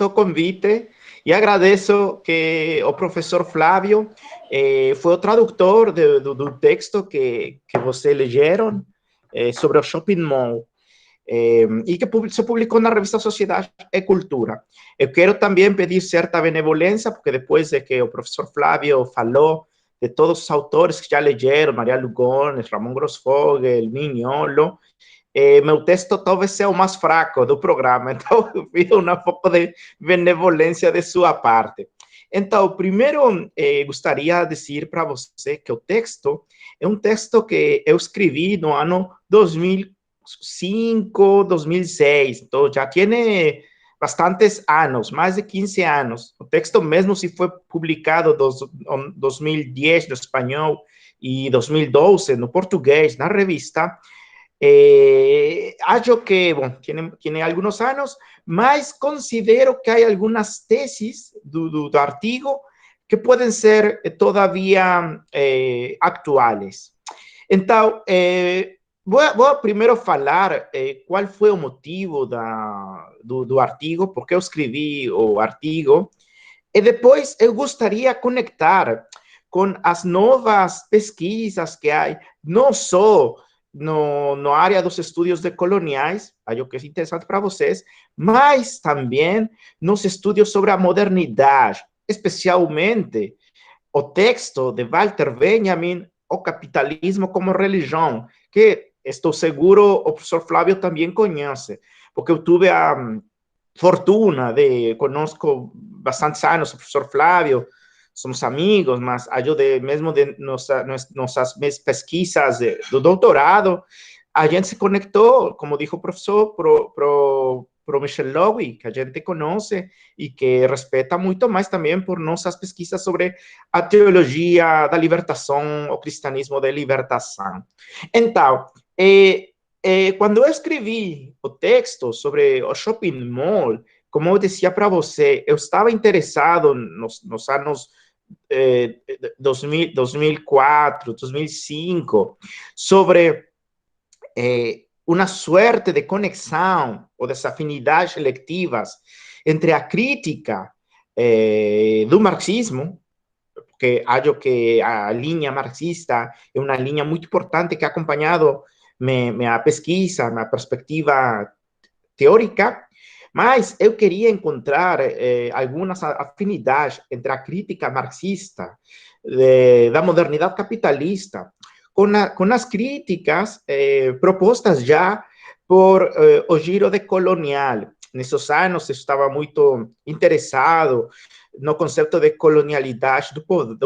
o convite e agradeço que o professor Flávio foi o tradutor do texto que vocês leram sobre o Shopping Mall. E que se publicou na revista Sociedade e Cultura. Eu quero também pedir certa benevolência, porque depois de que o professor Flávio falou de todos os autores que já leram, Maria Lugones, Ramon Grossfogel, Mignolo, meu texto talvez seja o mais fraco do programa, então eu pido um pouco de benevolência de sua parte. Então, primeiro, gostaria de dizer para você que o texto é um texto que eu escrevi no ano 2005, 2006, então já tem bastantes anos, mais de 15 anos. O texto mesmo se foi publicado em 2010 no espanhol e 2012 no português, na revista. Acho que, bom, tiene algunos años, mas considero que hay algunas tesis do artigo que pueden ser todavía actuales. Então, vou primeiro falar qual foi o motivo do artigo, porque eu escrevi o artigo, e depois eu gostaria de conectar com as novas pesquisas que há, não só no área dos estudos decoloniais, algo que é interessante para vocês, mas também nos estudos sobre a modernidade, especialmente o texto de Walter Benjamin, O Capitalismo como Religião, que estou seguro o professor Flávio também conhece, porque eu tive a fortuna de, conosco bastantes anos o professor Flávio, somos amigos, mas mesmo de nossas pesquisas do doutorado, a gente se conectou, como dijo o professor, pro Michel Lowy, que a gente conhece e que respeita muito, mas também por nossas pesquisas sobre a teologia da libertação, o cristianismo de libertação. Então, quando eu escrevi o texto sobre o shopping mall, como eu dizia para você, eu estava interessado nos anos 2004, 2005, sobre uma suerte de conexão ou das afinidades selectivas entre a crítica do marxismo, porque acho que a linha marxista é uma linha muito importante que ha acompanhado minha pesquisa, minha perspectiva teórica, mas eu queria encontrar algumas afinidades entre a crítica marxista da modernidade capitalista com as críticas propostas já por o giro decolonial. Nesses anos eu estava muito interessado no conceito de colonialidade do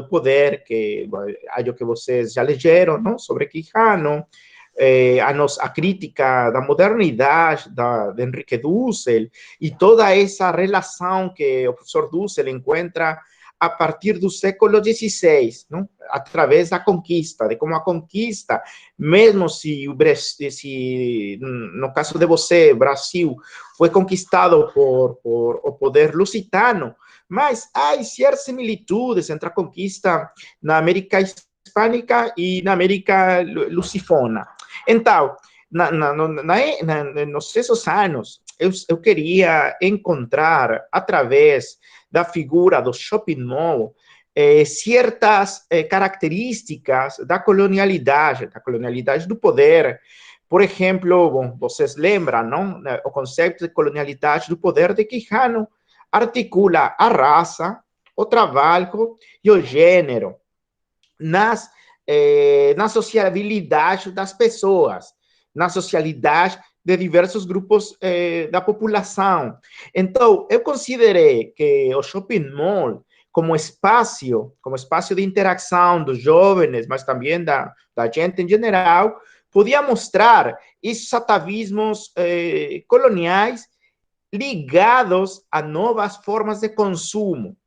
poder, que acho que vocês já leram, não? Sobre Quijano, a crítica da modernidade de Henrique Dussel e toda essa relação que o professor Dussel encontra a partir do século XVI, não? Através da conquista, de como a conquista, mesmo se no caso de você, Brasil, foi conquistado por o poder lusitano, mas há certas similitudes entre a conquista na América Hispânica e na América Lusifona. Então, nesses anos, eu queria encontrar, através da figura do shopping mall, certas características da colonialidade do poder. Por exemplo, bom, vocês lembram, não? O conceito de colonialidade do poder de Quijano articula a raça, o trabalho e o gênero na sociabilidade das pessoas, na socialidade de diversos grupos da população. Então, eu considerei que o shopping mall, como espaço de interação dos jovens, mas também da gente em geral, podia mostrar esses atavismos coloniais ligados a novas formas de consumo.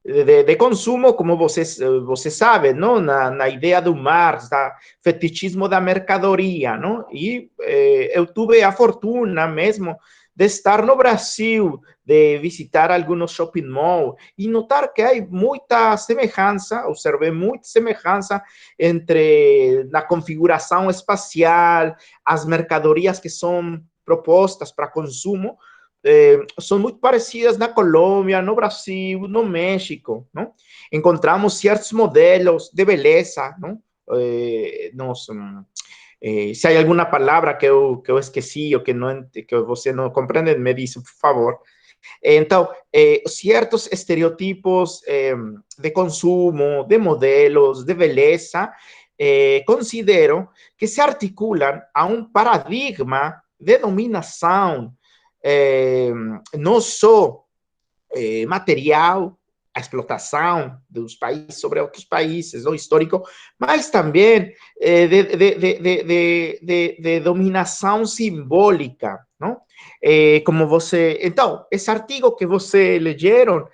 De consumo, como você sabe, não? Na ideia do Marx, da fetichismo da mercadoria, não? E eu tive a fortuna mesmo de estar no Brasil, de visitar alguns shopping malls e notar que há muita semelhança, observei muita semelhança entre a configuração espacial, as mercadorias que são propostas para consumo, são muito parecidas na Colômbia, no Brasil, no México, não? Encontramos certos modelos de beleza, não? Se há alguma palavra que eu esqueci ou que você não compreende, me diz, por favor. Então, certos estereotipos de consumo, de modelos, de beleza, considero que se articulam a um paradigma de dominação, não só material, a explotação dos países sobre outros países, o histórico, mas também de dominação simbólica, não? Como você... Então, esse artigo que você leyeron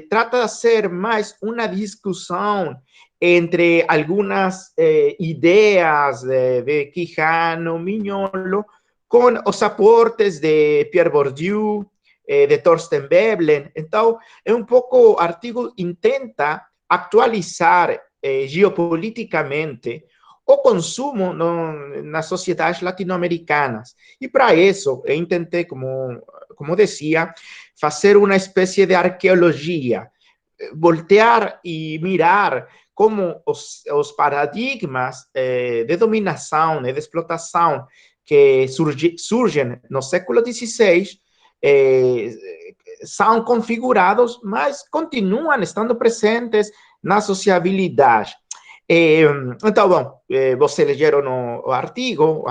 trata de ser mais uma discussão entre algumas ideias de Quijano, Mignolo, com os aportes de Pierre Bourdieu, de Thorsten Veblen. Então, um pouco, o artigo intenta atualizar geopoliticamente o consumo nas sociedades latino-americanas. E para isso, eu tentei, como dizia, fazer uma espécie de arqueologia, voltear e mirar como os paradigmas de dominação e de explotação que surgem no século XVI são configurados, mas continuam estando presentes na sociabilidade. Então, bom, você leyeron o artigo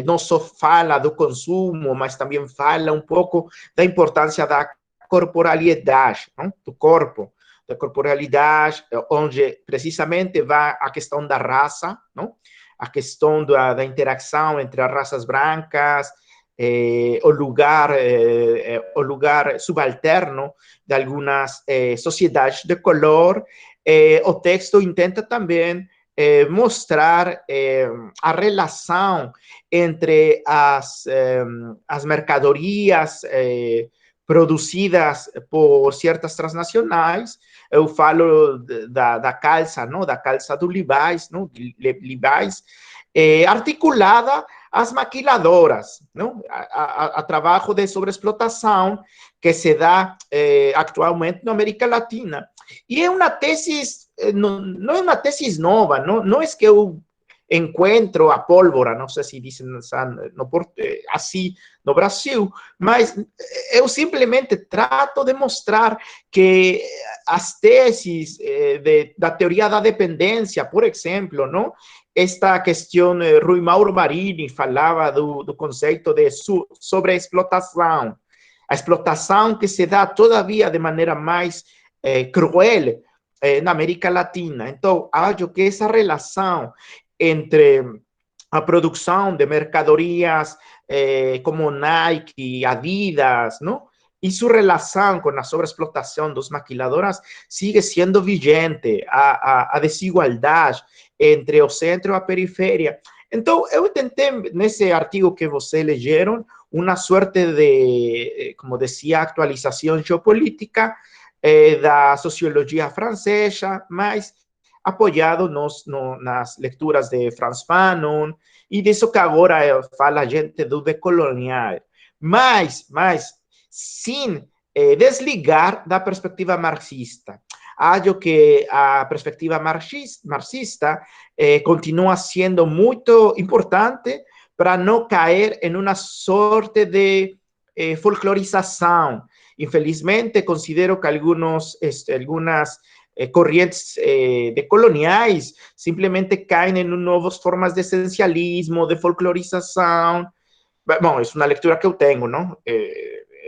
não só fala do consumo, mas também fala um pouco da importância da corporalidade, não? Do corpo, da corporalidade, onde precisamente vai a questão da raça, não? A questão da interação entre as raças brancas, o lugar subalterno de algumas sociedades de color. O texto intenta também mostrar a relação entre as mercadorias produzidas por certas transnacionais. Eu falo da calça, não? Da calça do Levi's, não? Levi's, articulada às maquiladoras, não? A trabalho de sobreexplotação que se dá atualmente na América Latina. E é uma tese, não é uma tese nova, não é que eu encontro a pólvora, não sei se dizem assim no Brasil, mas eu simplesmente trato de mostrar que as teses da teoria da dependência, por exemplo, não? Esta questão, Rui Mauro Marini falava do conceito de sobreexplotação, a explotação que se dá todavia de maneira mais cruel na América Latina. Então, acho que essa relação entre a produção de mercadorias como Nike, Adidas, não? E sua relação com a sobreexplotação dos maquiladoras sigue sendo vigente, a desigualdade entre o centro e a periferia. Então, eu tentei, nesse artigo que vocês leyeron, uma sorte de, como dizia, atualização geopolítica da sociologia francesa, mas apoiado nas lecturas de Franz Fanon e disso que agora fala a gente do decolonial, mas sem desligar da perspectiva marxista. Acho que a perspectiva marxista continua sendo muito importante para não cair em uma sorte de folclorização. Infelizmente, considero que algumas corrientes decoloniais simplesmente caem em novas formas de essencialismo, de folclorização. Bom, é uma leitura que eu tenho, não?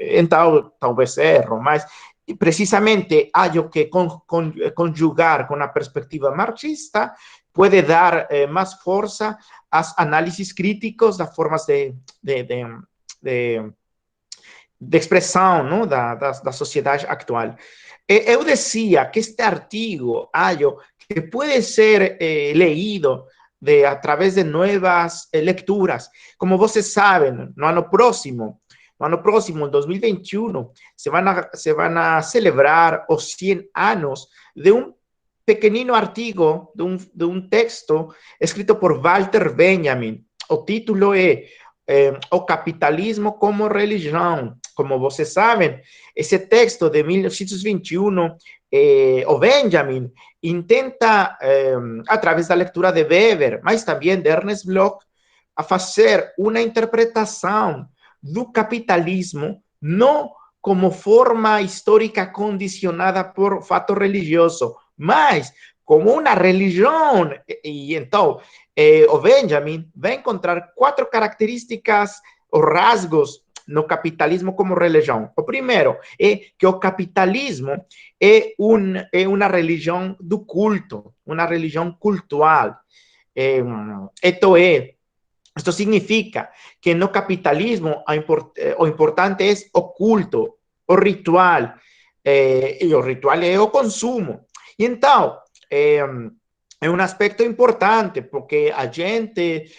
Então, talvez erro, mas precisamente acho que conjugar com a perspectiva marxista pode dar mais força às análises críticos das formas de expressão, não? Da sociedade atual. Eu dizia que este artigo, acho que pode ser leído a través de novas lecturas. Como vocês sabem, no ano próximo, em 2021, se van a celebrar os 100 anos de um pequenino artigo, de um texto escrito por Walter Benjamin. O título é o capitalismo como religião. Como vocês sabem, esse texto de 1921, o Benjamin intenta, através da leitura de Weber, mas também de Ernest Bloch, a fazer uma interpretação do capitalismo não como forma histórica condicionada por fato religioso, mas como uma religião. E então, o Benjamin vai encontrar 4 características ou rasgos no capitalismo como religião. O primeiro é que o capitalismo é uma religião do culto, uma religião cultural. Esto significa que no capitalismo o importante é o culto, o ritual, e o ritual é o consumo. E então, é um aspecto importante, porque a gente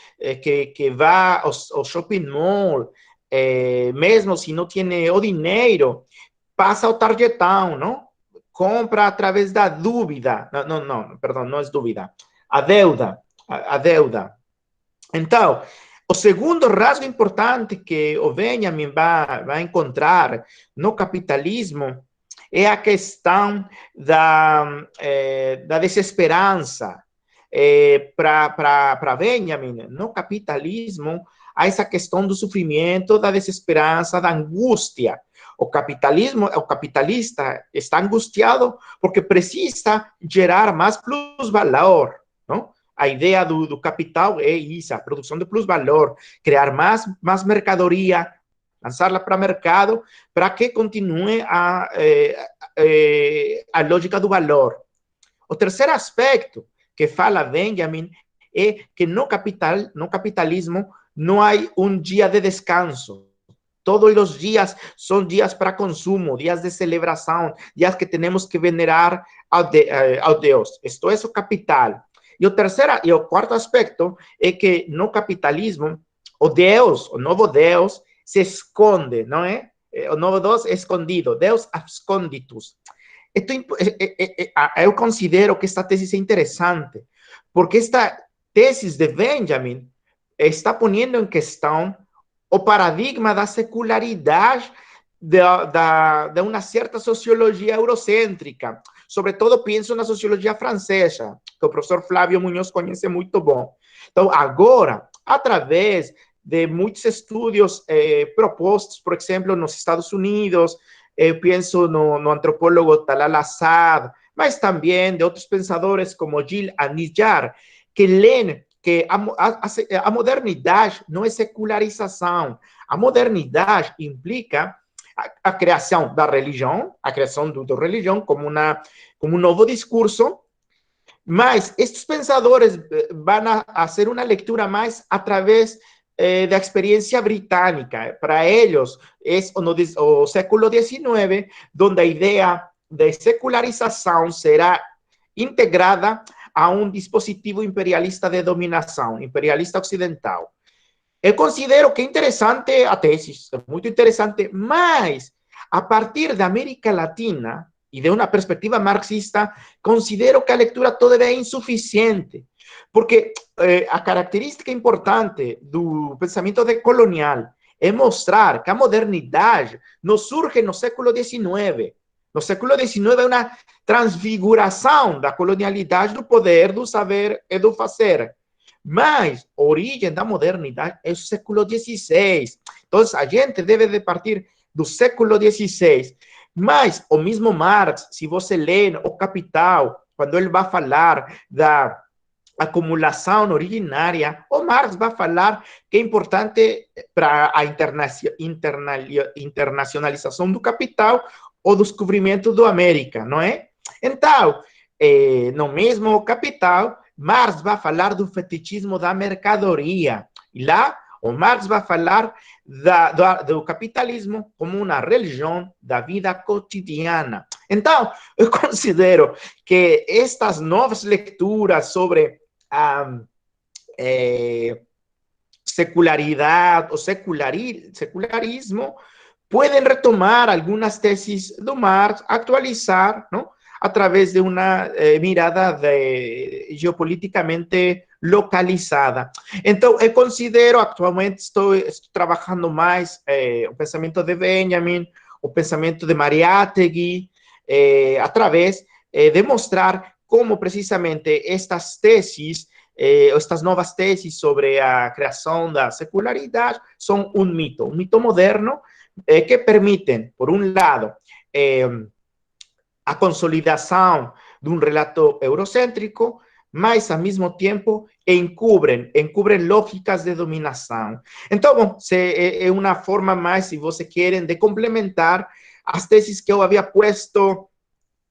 que vai ao shopping mall, mesmo se não tem o dinheiro, passa ao tarjetão, não? Compra através da dúvida. Perdão, não é dúvida. A deuda. A deuda. Então, o segundo rasgo importante que o Benjamin vai encontrar no capitalismo é a questão da desesperança. Para Benjamin, no capitalismo, há essa questão do sofrimento, da desesperança, da angústia. O capitalista está angustiado porque precisa gerar mais plus-valor, não? A ideia do capital é isso, a produção de plus-valor, criar mais mercadoria, lançá-la para o mercado, para que continue a lógica do valor. O terceiro aspecto que fala Benjamin é que no capitalismo não há um dia de descanso. Todos os dias são dias para consumo, dias de celebração, dias que temos que venerar ao Deus. Isto é o capital. E o quarto aspecto é que no capitalismo, o Deus, o novo Deus, se esconde, não é? O novo Deus é escondido, Deus absconditus. Eu considero que esta tese é interessante, porque esta tese de Benjamin está pondo em questão o paradigma da secularidade de uma certa sociologia eurocêntrica. Sobretudo, penso na sociologia francesa, que o professor Flávio Munhoz conhece muito bom. Então, agora, através de muitos estudos propostos, por exemplo, nos Estados Unidos, penso no antropólogo Talal Assad, mas também de outros pensadores como Gilles Anillar, que leem que a modernidade não é secularização. A modernidade implica a criação da religião, a criação da religião como um novo discurso, mas estes pensadores vão a fazer uma leitura mais através da experiência britânica. Para eles, é o século XIX, onde a ideia de secularização será integrada a um dispositivo imperialista de dominação, imperialista ocidental. Eu considero que é interessante a tese, é muito interessante, mas a partir da América Latina e de uma perspectiva marxista, considero que a leitura toda é insuficiente, porque a característica importante do pensamento decolonial é mostrar que a modernidade não surge no século XIX. No século XIX é uma transfiguração da colonialidade, do poder, do saber e do fazer. Mas a origem da modernidade é o século XVI. Então, a gente deve de partir do século XVI. Mas o mesmo Marx, se você lê O Capital, quando ele vai falar da acumulação originária, o Marx vai falar que é importante para a internacionalização do capital o descobrimento da América, não é? Então, no mesmo Capital, Marx vai falar do fetichismo da mercadoria. E lá, o Marx vai falar do capitalismo como uma religião da vida cotidiana. Então, eu considero que estas novas leituras sobre a secularidade, o secularismo, podem retomar algumas teses do Marx, atualizar, não? Através de uma mirada geopolíticamente localizada. Então, eu considero, atualmente, estou trabalhando mais o pensamento de Benjamin, o pensamento de Mariátegui, através de mostrar como precisamente estas teses, estas novas teses sobre a criação da secularidade são um mito moderno que permitem, por um lado, a consolidação de um relato eurocêntrico, mas, ao mesmo tempo, encobrem lógicas de dominação. Então, bom, é uma forma mais, se você querem, de complementar as teses que eu havia posto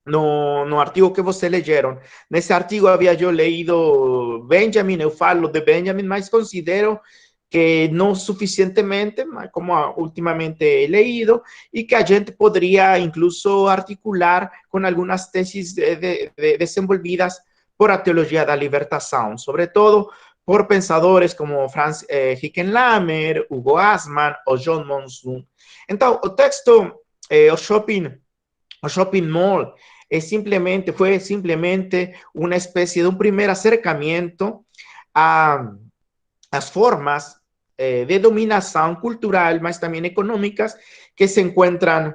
no artigo que vocês leyeron. Nesse artigo havia eu leído Benjamin, eu falo de Benjamin, mas considero que não suficientemente, como ultimamente he leído, y que a gente podría incluso articular con algunas tesis desenvolvidas por a teologia da libertação, sobre todo por pensadores como Franz Hickenlhammer, Hugo Asman ou John Monson. Então, o texto, o shopping mall, fue simplemente una especie de un primer acercamiento a las formas de dominação cultural, mas também econômicas, que se encontram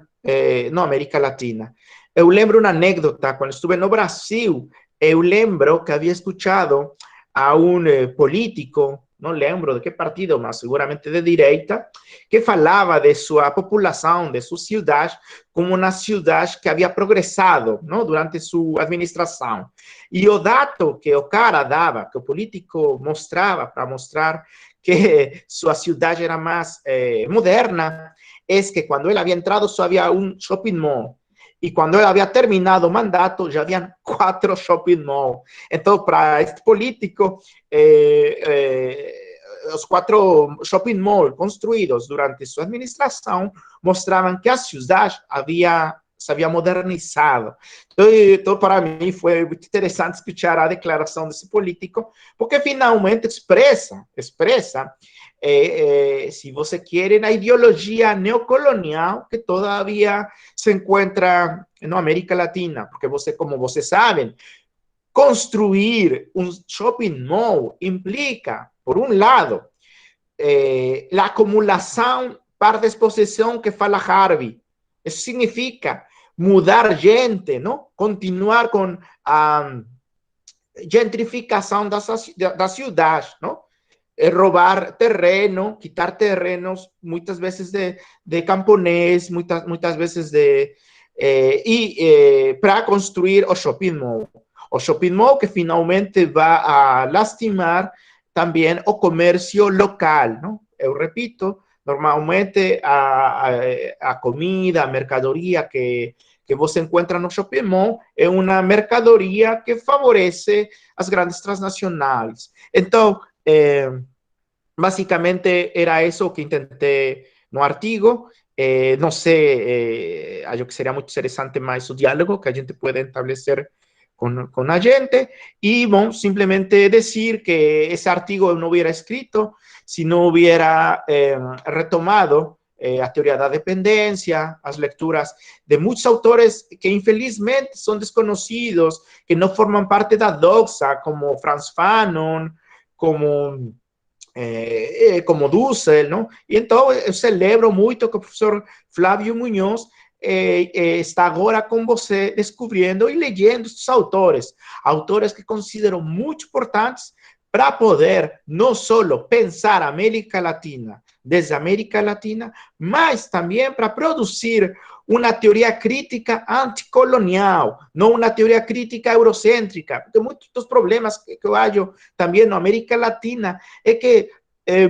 na América Latina. Eu lembro uma anécdota, quando estive no Brasil, eu lembro que havia escuchado a um político, não lembro de que partido, mas seguramente de direita, que falava de sua população, de sua cidade, como uma cidade que havia progressado, não, durante sua administração. E o dado que o cara dava, que o político mostrava, para mostrar que sua cidade era mais moderna, é que quando ele havia entrado só havia um shopping mall. E quando ele havia terminado o mandato, já haviam 4 shopping malls. Então, para este político, os 4 shopping malls construídos durante sua administração mostravam que a cidade se havia modernizado. Então, para mim, foi muito interessante escutar a declaração desse político, porque finalmente expressa se você quer, a ideologia neocolonial que todavía se encontra na América Latina, porque como vocês sabem, construir um shopping mall implica, por um lado, a acumulação para disposição que fala Harvey. Isso significa mudar gente, não? Continuar com a gentrificação da cidade, não? Roubar terreno, quitar terrenos, muitas vezes de camponês, muitas vezes para construir o shopping mall. O shopping mall que finalmente vai a lastimar também o comércio local, não? Eu repito, normalmente a comida, a mercadoria que você encontra no shopping mall é uma mercadoria que favorece as grandes transnacionais. Então, básicamente era eso que intenté no artigo. No sé, yo que sería muy interesante más su diálogo que a gente puede establecer con la gente. Y bueno, simplemente decir que ese artigo no hubiera escrito si no hubiera retomado a teoria da dependência, as lecturas de muitos autores que infelizmente são desconhecidos, que não formam parte da doxa, como Franz Fanon, como Dussel, não? E então eu celebro muito que o professor Flávio Munhoz está agora com você descobrindo e lendo esses autores que considero muito importantes para poder não só pensar a América Latina desde a América Latina, mas também para produzir uma teoria crítica anticolonial, não uma teoria crítica eurocêntrica, porque muitos dos problemas que eu acho também na América Latina é que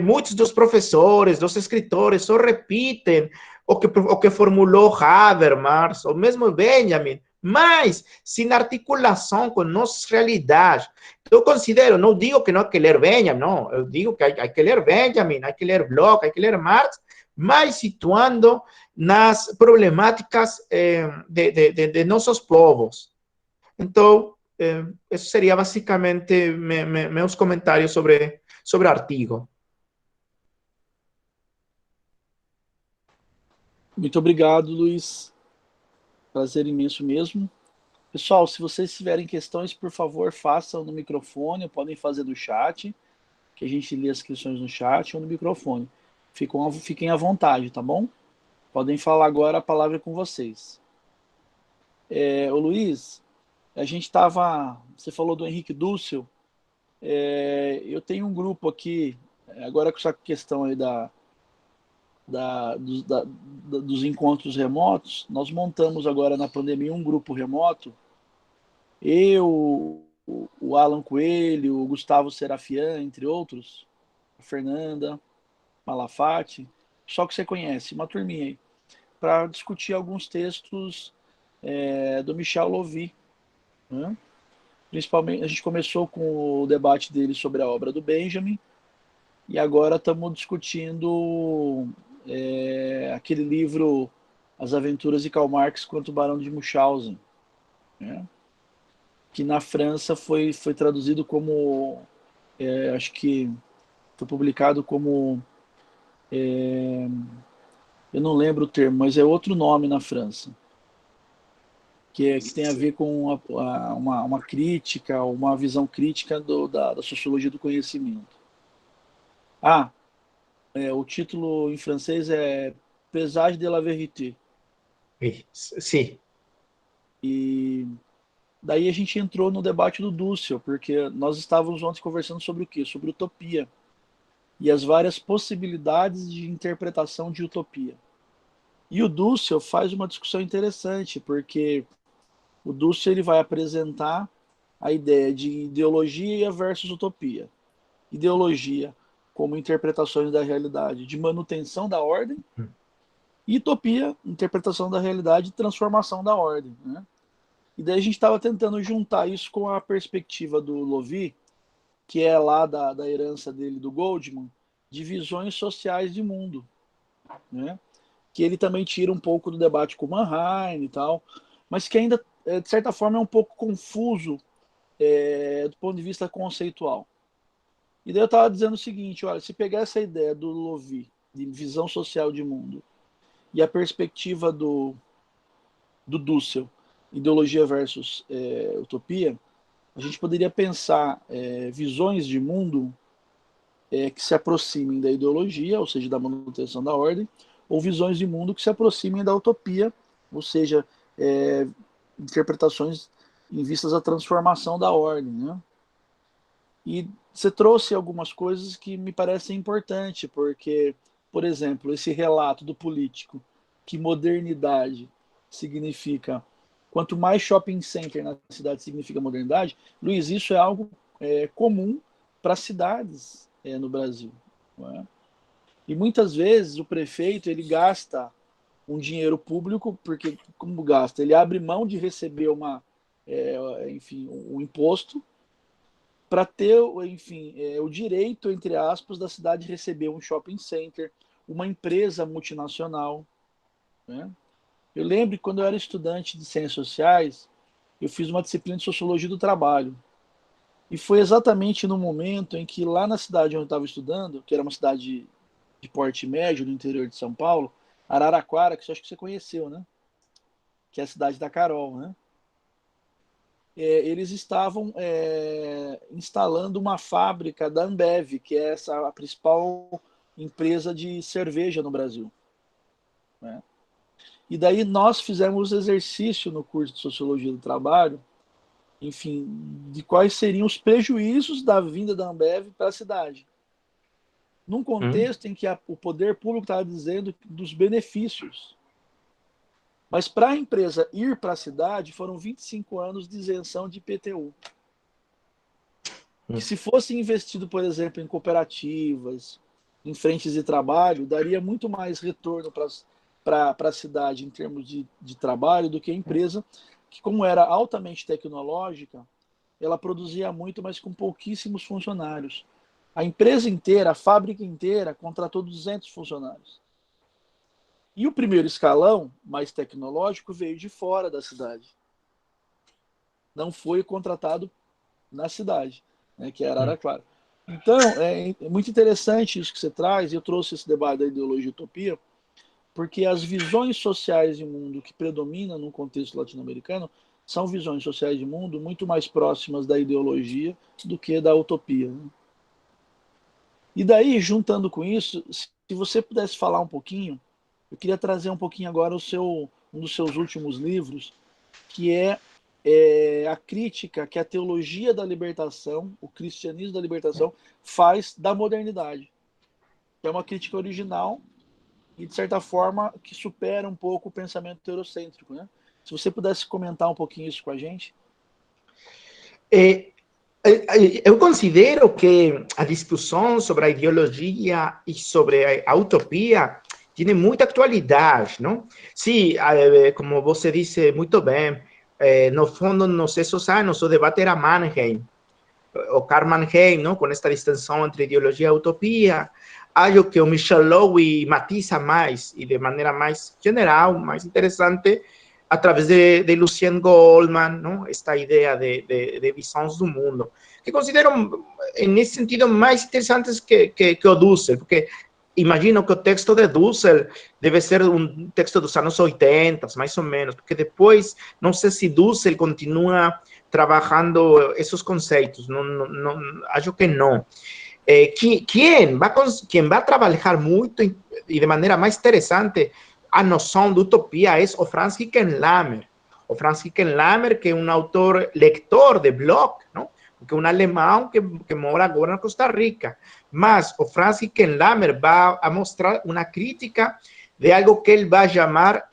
muitos dos professores, dos escritores, só repetem o que formulou Habermas, ou mesmo Benjamin, mas sem articulação com nossas realidades. Eu considero, não digo que não há que ler Benjamin, não, eu digo que há que ler Benjamin, há que ler Bloch, há que ler Marx, mas situando nas problemáticas de nossos povos. Então, esses seriam basicamente meus comentários sobre o artigo. Muito obrigado, Luiz. Prazer imenso mesmo. Pessoal, se vocês tiverem questões, por favor, façam no microfone, podem fazer no chat, que a gente lê as questões no chat ou no microfone. Fiquem à vontade, tá bom? Podem falar agora, a palavra é com vocês. Ô Luiz, a gente estava... Você falou do Henrique Dussel. Eu tenho um grupo aqui, agora com essa questão aí dos encontros remotos, nós montamos agora na pandemia um grupo remoto. Eu, o Alan Coelho, o Gustavo Serafian, entre outros, a Fernanda Malafate, só que você conhece, uma turminha aí, para discutir alguns textos do Michel Louvi, né? Principalmente, a gente começou com o debate dele sobre a obra do Benjamin, e agora estamos discutindo aquele livro As Aventuras de Karl Marx contra o Barão de Munchausen, né? Que na França foi traduzido como, acho que foi publicado como, eu não lembro o termo, mas é outro nome na França, que tem a ver com uma crítica, uma visão crítica da sociologia do conhecimento. O título em francês é Paysage de la Vérité. Sim. E daí a gente entrou no debate do Dussel, porque nós estávamos ontem conversando sobre o quê? Sobre utopia e as várias possibilidades de interpretação de utopia. E o Dussel faz uma discussão interessante, porque o Dussel ele vai apresentar a ideia de ideologia versus utopia. Ideologia como interpretações da realidade de manutenção da ordem, e utopia, interpretação da realidade de transformação da ordem, né? E daí a gente estava tentando juntar isso com a perspectiva do Louvi, que é lá da herança dele, do Goldman, de visões sociais de mundo, né? Que ele também tira um pouco do debate com Mannheim e tal, mas que ainda, de certa forma, é um pouco confuso do ponto de vista conceitual. E daí eu estava dizendo o seguinte, olha, se pegar essa ideia do Louvi, de visão social de mundo, e a perspectiva do Dussel, ideologia versus utopia, a gente poderia pensar visões de mundo que se aproximem da ideologia, ou seja, da manutenção da ordem, ou visões de mundo que se aproximem da utopia, ou seja, interpretações em vistas à transformação da ordem, né? E você trouxe algumas coisas que me parecem importantes, porque, por exemplo, esse relato do político que modernidade significa, quanto mais shopping center na cidade significa modernidade, Luiz, isso é algo comum para cidades no Brasil, não é? E muitas vezes o prefeito ele gasta um dinheiro público, porque como gasta? Ele abre mão de receber enfim, um imposto para ter, enfim, o direito, entre aspas, da cidade receber um shopping center, uma empresa multinacional, né? Eu lembro que quando eu era estudante de ciências sociais, eu fiz uma disciplina de sociologia do trabalho. E foi exatamente no momento em que lá na cidade onde eu estava estudando, que era uma cidade de porte médio no interior de São Paulo, Araraquara, que eu acho que você conheceu, né? Que é a cidade da Carol, né? Eles estavam instalando uma fábrica da Ambev, que é a principal empresa de cerveja no Brasil, né? E daí nós fizemos exercício no curso de Sociologia do Trabalho, enfim, de quais seriam os prejuízos da vinda da Ambev para a cidade. Num contexto em que o poder público estava dizendo dos benefícios. Mas para a empresa ir para a cidade, foram 25 anos de isenção de IPTU. Que se fosse investido, por exemplo, em cooperativas, em frentes de trabalho, daria muito mais retorno para a cidade em termos de trabalho do que a empresa, que como era altamente tecnológica, ela produzia muito, mas com pouquíssimos funcionários. A empresa inteira, a fábrica inteira, contratou 200 funcionários. E o primeiro escalão, mais tecnológico, veio de fora da cidade. Não foi contratado na cidade, né, que era Araraquara. Então, é muito interessante isso que você traz, e eu trouxe esse debate da ideologia e utopia, porque as visões sociais de mundo que predominam no contexto latino-americano são visões sociais de mundo muito mais próximas da ideologia do que da utopia. Né? E daí, juntando com isso, se você pudesse falar um pouquinho, eu queria trazer um pouquinho agora um dos seus últimos livros, que é a crítica que a teologia da libertação, o cristianismo da libertação, faz da modernidade. É uma crítica original e, de certa forma, que supera um pouco o pensamento eurocêntrico. Né? Se você pudesse comentar um pouquinho isso com a gente. Eu considero que a discussão sobre a ideologia e sobre a utopia tem muita atualidade, não? Sim, como você disse muito bem, no fundo, nos esses anos, o debate era Mannheim, o Karl Mannheim, não? Com esta distinção entre ideologia e utopia. Acho que o Michel Lowy matiza mais e de maneira mais general, mais interessante, a través de Lucien Goldman, não? Esta ideia de visões do mundo, que considero, nesse sentido, mais interessantes que o Dussel, porque imagino que o texto de Dussel deve ser um texto dos anos 80, mais ou menos, porque depois, não sei se Dussel continua trabalhando esses conceitos, acho que não. Quem vai trabalhar muito e de maneira mais interessante a noção de utopia é o Franz Hickenlahmer. O Franz Hickenlahmer, que é um autor leitor de Bloch, não? Que é um alemão que mora agora na Costa Rica. Mas o Franz Hickenlahmer vai a mostrar uma crítica de algo que ele vai chamar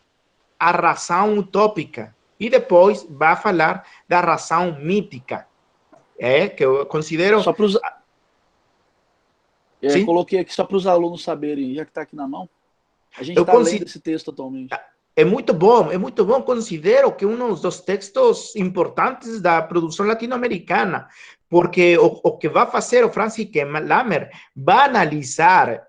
a razão utópica. E depois vai falar da razão mítica. Que eu considero... Só para os... coloquei aqui só para os alunos saberem, já que está aqui na mão. A gente está lendo esse texto atualmente. É muito bom. Considero que um dos textos importantes da produção latino-americana, porque o que vai fazer o Franz Hickenlahmer vai analisar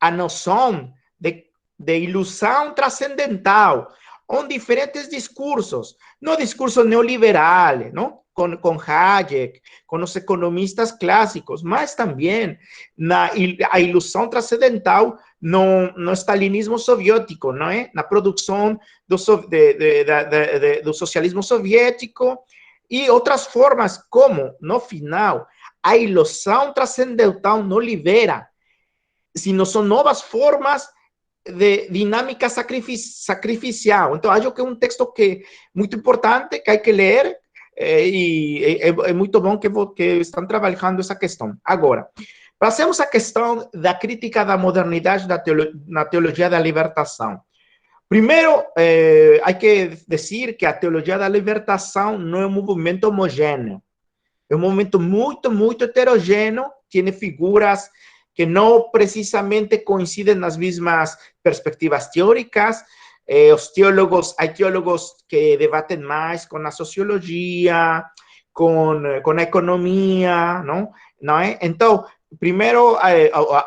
a noção de ilusão transcendental, onde diferentes discursos, no discurso neoliberal, não? Com Hayek, com os economistas clássicos, mas também a ilusão transcendental no stalinismo soviético, não é? Na produção do socialismo soviético e outras formas, como, no final, a ilusão transcendental não libera, sino são novas formas de dinâmica sacrificial. Então, acho que é um texto muito importante, que há que ler, e é muito bom que estão trabalhando essa questão. Agora, passemos à questão da crítica da modernidade na teologia da libertação. Primeiro, há que dizer que a teologia da libertação não é um movimento homogêneo. É um movimento muito, muito heterogêneo, tem figuras que não precisamente coincidem nas mesmas perspectivas teóricas. Há teólogos que debatem mais com a sociologia, com a economia, não é? Então, primeiro,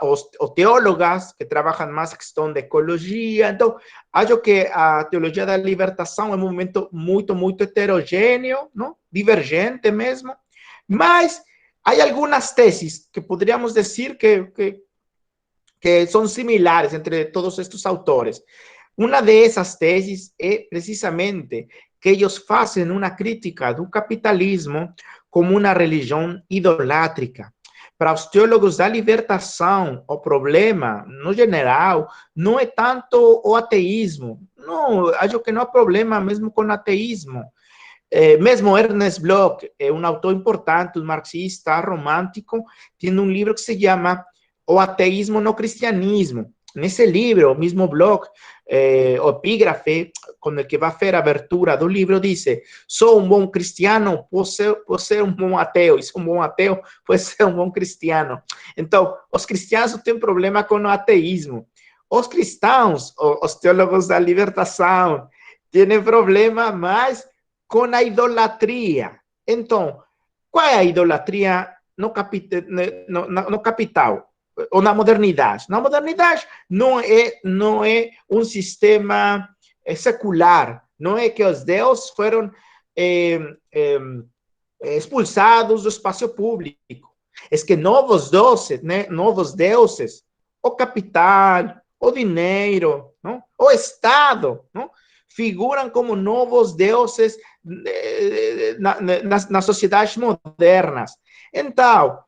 os teólogos que trabalham mais a questão de ecologia. Então, acho que a teologia da libertação é um movimento muito, muito heterogêneo, não? Divergente mesmo, mas há algumas teses que poderíamos dizer que são similares entre todos estes autores. Uma dessas teses é precisamente que eles fazem uma crítica do capitalismo como uma religião idolátrica. Para os teólogos da libertação, o problema, no geral, não é tanto o ateísmo. Não, acho que não há problema mesmo com o ateísmo. Mesmo Ernest Bloch, um autor importante, um marxista romântico, tem um livro que se chama O Ateísmo no Cristianismo. Nesse livro, o mesmo Bloch, o epígrafe, com o que vai fazer a abertura do livro, diz: sou um bom cristiano, posso ser um bom ateu, e sou um bom ateu, pode ser um bom cristiano. Então, os cristãos não têm problema com o ateísmo. Os cristãos, os teólogos da libertação, têm problema mais com a idolatria. Então, qual é a idolatria no capital? Ou na modernidade? Na modernidade não é um sistema secular, não é que os deuses foram expulsados do espaço público. É que novos deuses, né? Novos deuses, o capital, o dinheiro, não? O Estado, não? figuram como novos deuses nas sociedades modernas. Então,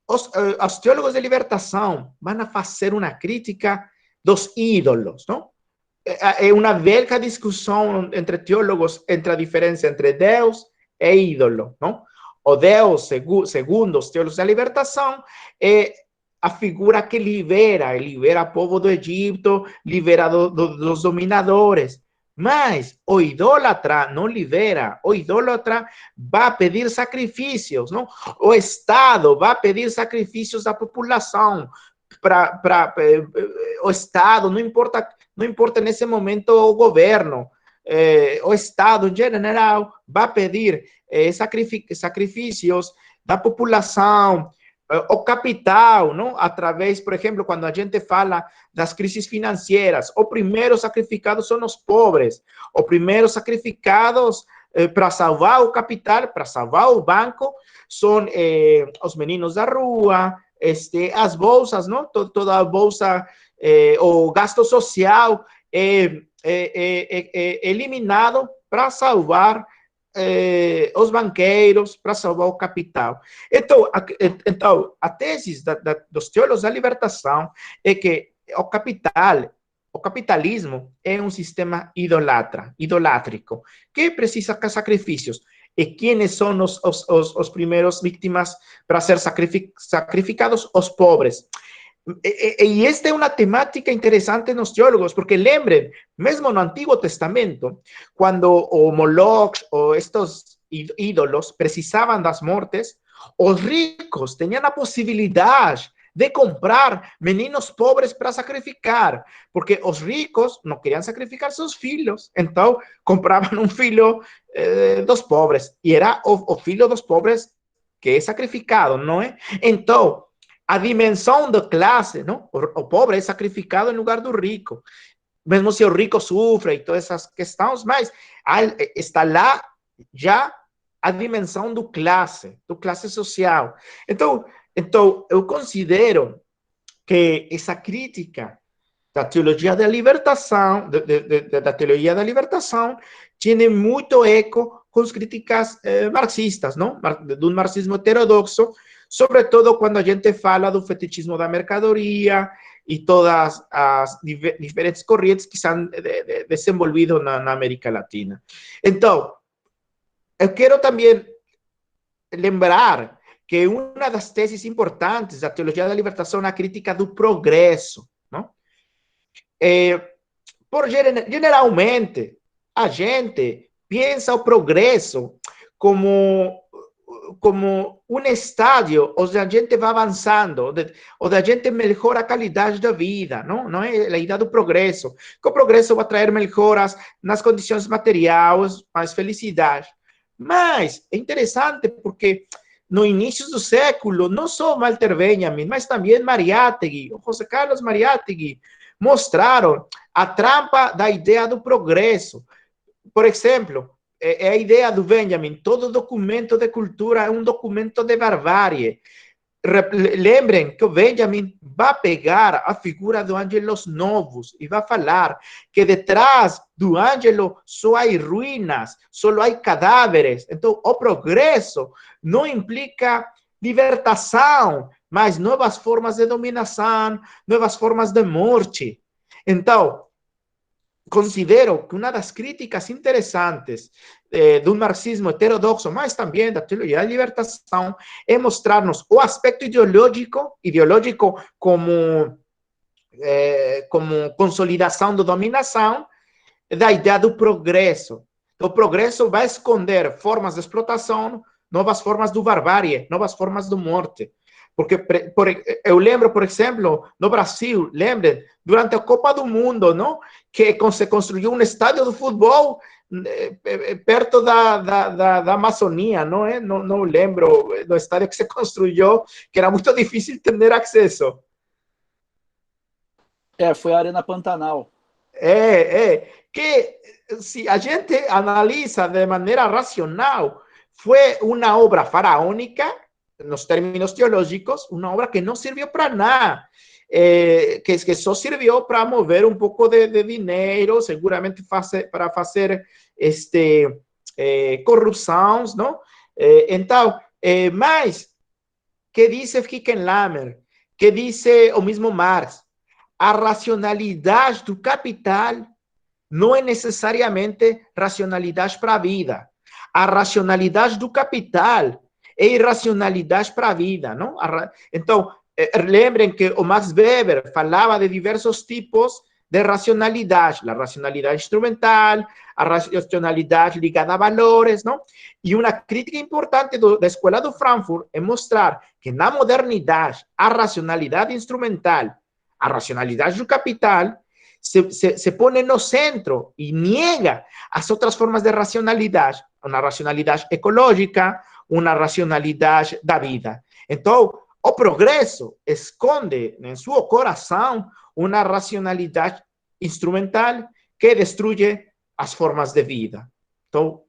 os teólogos de libertação vão fazer uma crítica dos ídolos, não? É uma velha discussão entre teólogos entre a diferença entre Deus e ídolo, não? O Deus, segundo os teólogos da libertação, é a figura que libera o povo do Egito, libera dos dominadores. Mas o idólatra não libera, o idólatra vai pedir sacrifícios, não? O Estado vai pedir sacrifícios da população, o Estado, não importa nesse momento o governo, o Estado em geral vai pedir sacrifícios da população, o capital, não? Através, por exemplo, quando a gente fala das crises financeiras, os primeiros sacrificados são os pobres, os primeiros sacrificados para salvar o capital, para salvar o banco, são os meninos da rua, as bolsas, não? Toda a bolsa, o gasto social eliminado para salvar os banqueiros, para salvar o capital. Então, a tese dos teólogos da libertação é que o capitalismo é um sistema idolátrico, que precisa de sacrifícios. E quem são os primeiros vítimas para ser sacrificados? Os pobres. E esta é uma temática interessante nos teólogos, porque lembrem, mesmo no Antigo Testamento, quando o Moloch ou estes ídolos precisavam das mortes, os ricos tinham a possibilidade de comprar meninos pobres para sacrificar, porque os ricos não queriam sacrificar seus filhos, então compravam um filho dos pobres, e era o filho dos pobres que é sacrificado, não é? Então, a dimensão da classe, não? O pobre é sacrificado em lugar do rico, mesmo se o rico sofre e todas essas questões, mas está lá já a dimensão do classe social. Então, eu considero que essa crítica da teologia da libertação, da teologia da libertação, tem muito eco com as críticas marxistas, não? Do marxismo heterodoxo, sobretudo quando a gente fala do fetichismo da mercadoria e todas as diferentes correntes que se han desenvolvido na América Latina. Então, eu quero também lembrar que uma das teses importantes da teologia da libertação é a crítica do progresso, não? Generalmente, a gente pensa o progresso como um estádio onde a gente vai avançando, onde a gente melhora a qualidade da vida, não é a ideia do progresso, que o progresso vai trazer melhoras nas condições materiais, mais felicidade. Mas é interessante porque no início do século, não só Walter Benjamin, mas também Mariátegui, José Carlos Mariátegui, mostraram a trampa da ideia do progresso. Por exemplo, a ideia do Benjamin, todo documento de cultura é um documento de barbárie. Lembrem que o Benjamin vai pegar a figura do Ângelos Novos e vai falar que detrás do Ângelo só há ruínas, só há cadáveres. Então, o progresso não implica libertação, mas novas formas de dominação, novas formas de morte. Então, considero que uma das críticas interessantes do marxismo heterodoxo, mas também da teologia da libertação, é mostrar-nos o aspecto ideológico como consolidação da dominação, da ideia do progresso. O progresso vai esconder formas de explotação, novas formas de barbárie, novas formas de morte. Porque eu lembro, por exemplo, no Brasil, lembrem, durante a Copa do Mundo, não? Que se construiu um estádio de futebol perto da Amazônia, não é? Não lembro do estádio que se construiu, que era muito difícil ter acesso. Foi a Arena Pantanal. Que se a gente analisa de maneira racional, foi uma obra faraônica, nos términos teológicos, uma obra que não serviu para nada. que só serviu para mover um pouco de dinheiro, seguramente para fazer corrupções, não? Então, mas, que diz Kickenlammer, que diz o mesmo Marx, a racionalidade do capital não é necessariamente racionalidade para a vida. A racionalidade do capital é irracionalidade para a vida, não? Então, lembrem que o Max Weber falava de diversos tipos de racionalidade, a racionalidade instrumental, a racionalidade ligada a valores, não? E uma crítica importante da Escola do Frankfurt é mostrar que na modernidade a racionalidade instrumental, a racionalidade do capital, se põe no centro e niega as outras formas de racionalidade, uma racionalidade ecológica, uma racionalidade da vida. Então, o progresso esconde em seu coração uma racionalidade instrumental que destrui as formas de vida. Então,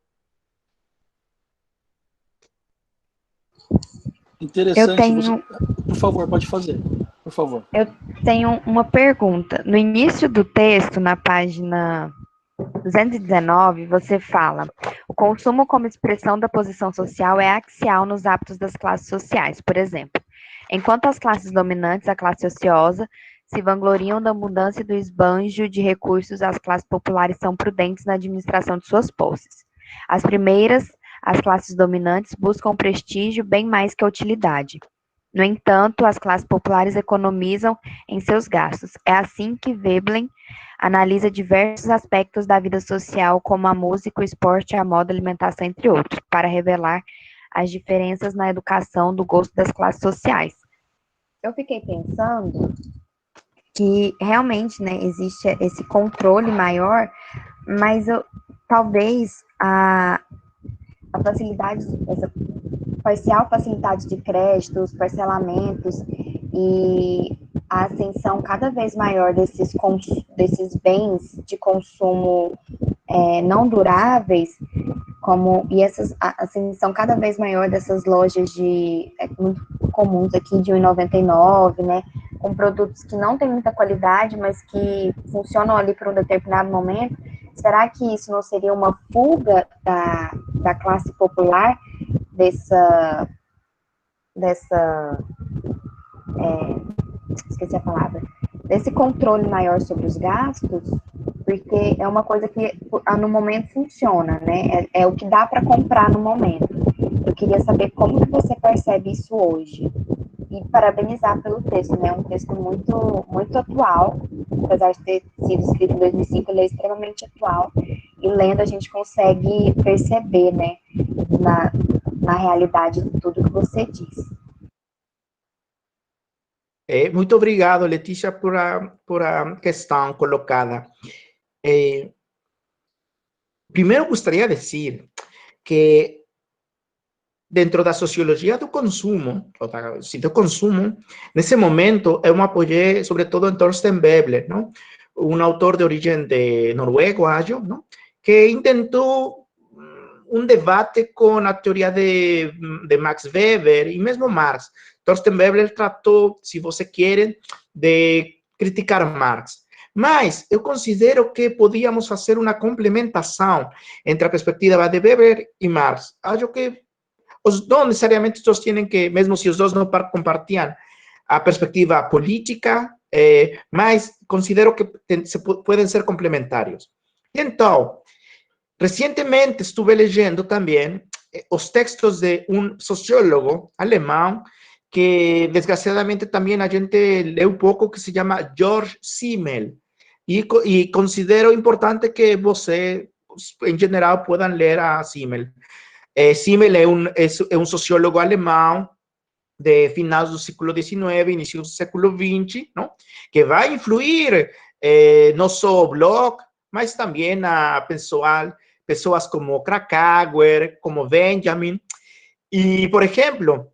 interessante. Por favor, pode fazer. Por favor. Eu tenho uma pergunta. No início do texto, na página 219, você fala: o consumo como expressão da posição social é axial nos hábitos das classes sociais, por exemplo. Enquanto as classes dominantes, a classe ociosa, se vangloriam da abundância e do esbanjo de recursos, as classes populares são prudentes na administração de suas posses. As primeiras, as classes dominantes, buscam prestígio bem mais que a utilidade. No entanto, as classes populares economizam em seus gastos. É assim que Veblen analisa diversos aspectos da vida social, como a música, o esporte, a moda, a alimentação, entre outros, para revelar as diferenças na educação do gosto das classes sociais. Eu fiquei pensando que realmente, né, existe esse controle maior, mas talvez a facilidade, essa parcial facilidade de créditos, parcelamentos e a ascensão cada vez maior desses bens de consumo não duráveis, e a ascensão cada vez maior dessas lojas muito comuns aqui de R$1,99, né, com produtos que não têm muita qualidade, mas que funcionam ali por um determinado momento. Será que isso não seria uma fuga da classe popular esqueci a palavra, desse controle maior sobre os gastos? Porque é uma coisa que no momento funciona, né? É o que dá para comprar no momento. Eu queria saber como que você percebe isso hoje. E parabenizar pelo texto, né? É um texto muito, muito atual, apesar de ter sido escrito em 2005, ele é extremamente atual. E lendo a gente consegue perceber, né, na realidade de tudo que você diz. Muito obrigado, Letícia, por a questão colocada. Primeiro, gostaria de dizer que dentro da sociologia do consumo, nesse momento, eu me apoiei, sobretudo, em Thorstein Veblen, não? Um autor de origem noruego, acho, não? Que intentou um debate com a teoria de Max Weber e mesmo Marx. Thorstein Veblen tratou, se você quer, de criticar Marx. Mas eu considero que podíamos fazer uma complementação entre a perspectiva de Weber e Marx. Acho que não necessariamente sostienen que, mesmo se os dois não compartiam a perspectiva política, mas considero que podem ser complementários. Então, recentemente estuve leyendo também os textos de um sociólogo alemão que, desgraciadamente, também a gente leu pouco, que se chama George Simmel. E considero importante que você, em geral, puedan ler a Simmel. Simmel é um sociólogo alemão de finais do século XIX, início do século XX, não? Que vai influir não só o Bloch, mas também a pessoas como Krakauer, como Benjamin. E, por exemplo,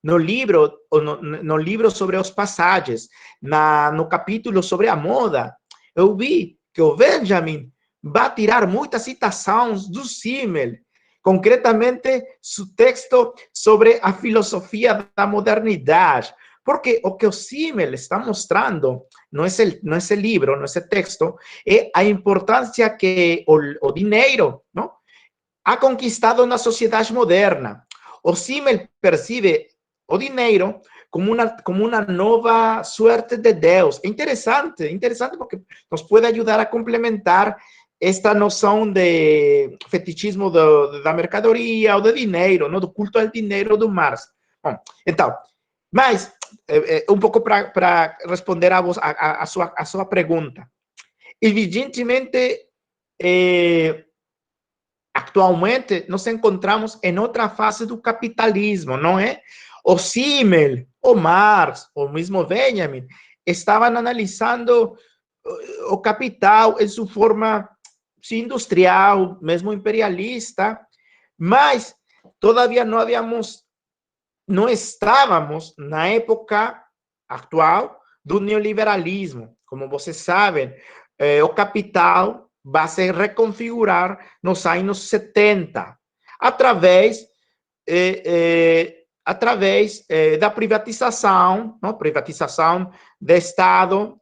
no livro sobre os passagens, no capítulo sobre a moda, eu vi que o Benjamin vai tirar muitas citações do Simmel, concretamente seu texto sobre a filosofia da modernidade, Porque o que o Simmel está mostrando, não é el livro, não é esse texto, é a importância que o dinheiro, não, ha conquistado na sociedade moderna. O Simmel percibe o dinheiro como uma nova suerte de Deus. É interessante porque nos pode ajudar a complementar esta noção de fetichismo da mercadoria ou do dinheiro, não, do culto ao dinheiro do Marx. Bom, então, mas um pouco para responder a sua pergunta. Evidentemente, atualmente nos encontramos em outra fase do capitalismo, não é? O Simmel, o Marx, o mesmo Benjamin, estavam analisando o capital em sua forma industrial, mesmo imperialista, mas todavía não estávamos na época atual do neoliberalismo. Como vocês sabem, o capital vai se reconfigurar nos anos 70, através da privatização, não? Privatização do Estado,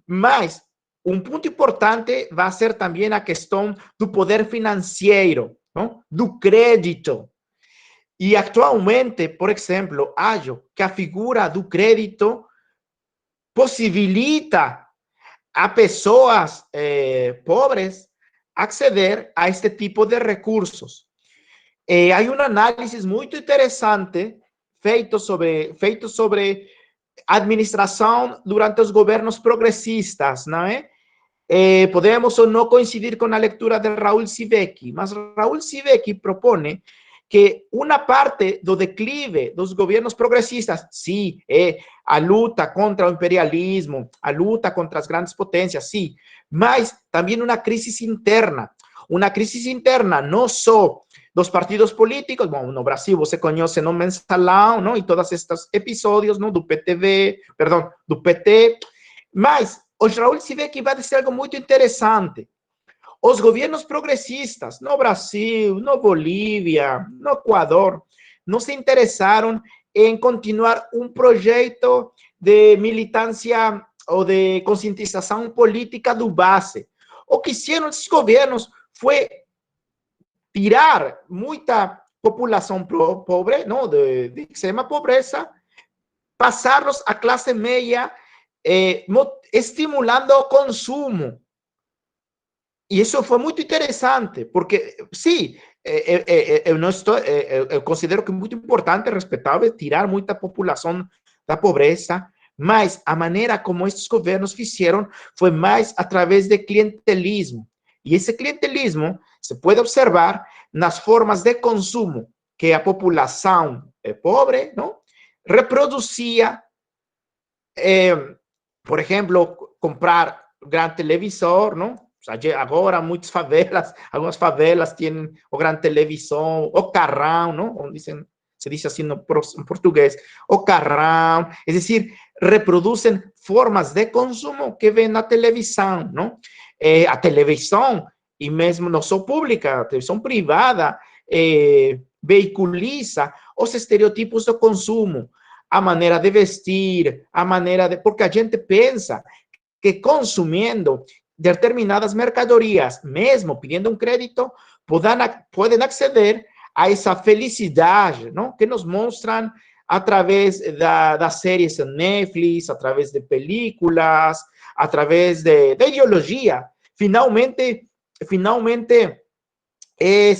mas um ponto importante vai ser também a questão do poder financeiro, não? Do crédito. E atualmente, por exemplo, acho que a figura do crédito possibilita a pessoas pobres acceder a este tipo de recursos. Há uma análise muito interessante feito sobre administração durante os governos progressistas, não é? Podemos ou não coincidir com a leitura de Raul Sivecki, mas Raul Sivecki propõe que uma parte do declive dos governos progressistas, sim, é a luta contra o imperialismo, a luta contra as grandes potências, sim, mas também uma crise interna não só dos partidos políticos. Bom, no Brasil você conhece o Mensalão, não? E todos estes episódios, não? Do PT, mas o Raul Sivecki vai dizer algo muito interessante. Os governos progressistas no Brasil, no Bolívia, no Equador, não se interessaram em continuar um projeto de militância ou de conscientização política do base. O que fizeram esses governos foi tirar muita população pobre, não, de extrema pobreza, passá-los à classe média, estimulando o consumo. E isso foi muito interessante, porque, sim, eu considero que é muito importante, respeitável, tirar muita população da pobreza, mas a maneira como estes governos fizeram foi mais através de clientelismo. E esse clientelismo se pode observar nas formas de consumo que a população pobre, não, reproduzia. Por exemplo, comprar grande televisor, não? Agora, algumas favelas têm o grande televisão, o carrão, não? Se diz assim em português, o carrão. É decir, reproduzem formas de consumo que vêm na televisão, não? A televisão, e mesmo não só pública, a televisão privada, veiculiza os estereotipos do consumo, a maneira de vestir, porque a gente pensa que consumindo determinadas mercadorias, mesmo pedindo um crédito, podem acceder a essa felicidade, não? Que nos mostram através das séries Netflix, através de películas, através de ideologia. Finalmente, é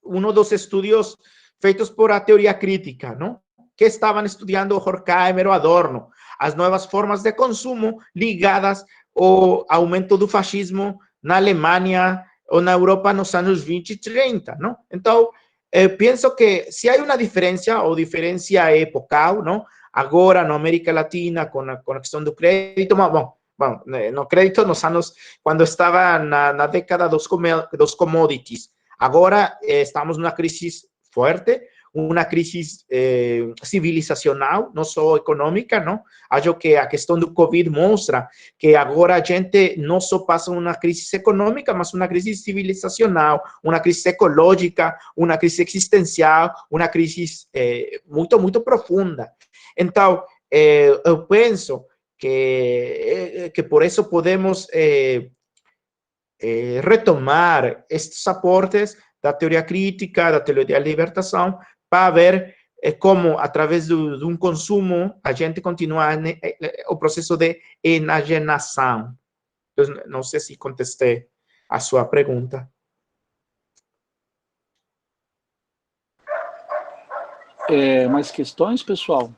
um dos estudos feitos por a teoria crítica, não? Que estavam estudando Horkheimer ou Adorno, as novas formas de consumo ligadas ao aumento do fascismo na Alemanha ou na Europa nos anos 20 e 30, não? Então, penso que se há uma diferença, ou diferença epocal, não? Agora, na América Latina, com a questão do crédito, bom, no crédito nos anos, quando estava na década dos commodities. Agora, estamos numa crise forte, uma crise civilizacional, não só econômica, não? Acho que a questão do Covid mostra que agora a gente não só passa uma crise econômica, mas uma crise civilizacional, uma crise ecológica, uma crise existencial, uma crise muito, muito profunda. Então, eu penso que por isso podemos retomar estes aportes da teoria crítica, da teoria da libertação, para ver como, através de um consumo, a gente continua o processo de enajenação. Então, não sei se contestei a sua pergunta. Mais questões, pessoal?